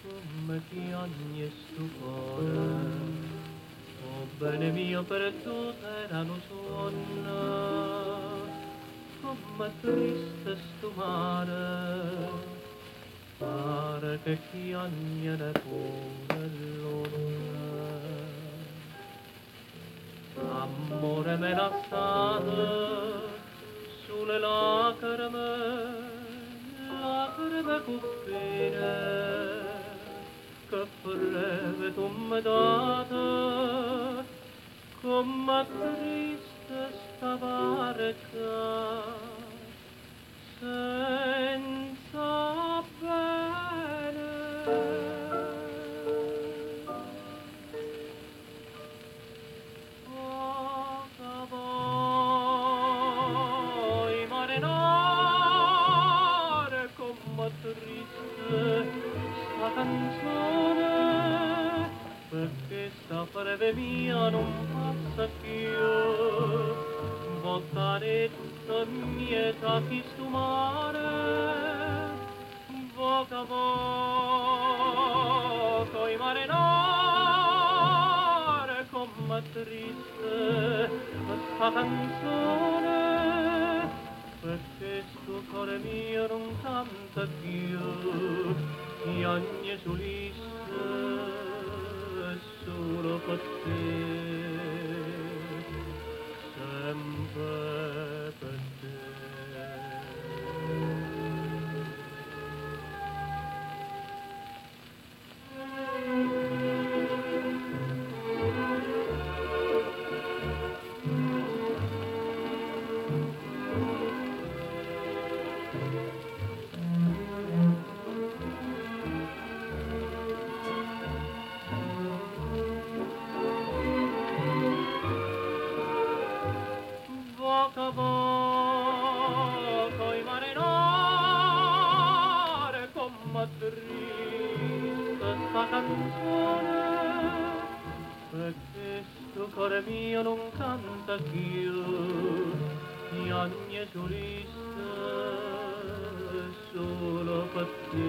come piagne stupore, oh bene mio perduto erano suona, come triste stu mare, pare che piagne pure l'una. Amore menazzate sulle lacrime cuppine, che breve tu mi date, come triste sta barca, senza bene. Poca voi marinare, come triste sta canzone, perché sta breve mia non passa più, boccanetta mieta chi stu mare, poca voi marinare, come triste questa canzone, perché sto cuore mio non canta più, piagne soliste solo per te, sempre per te. Poco a poco i marinare, come triste sta canzone, perché sto cuore mio non canta più, piagne soliste solo per te.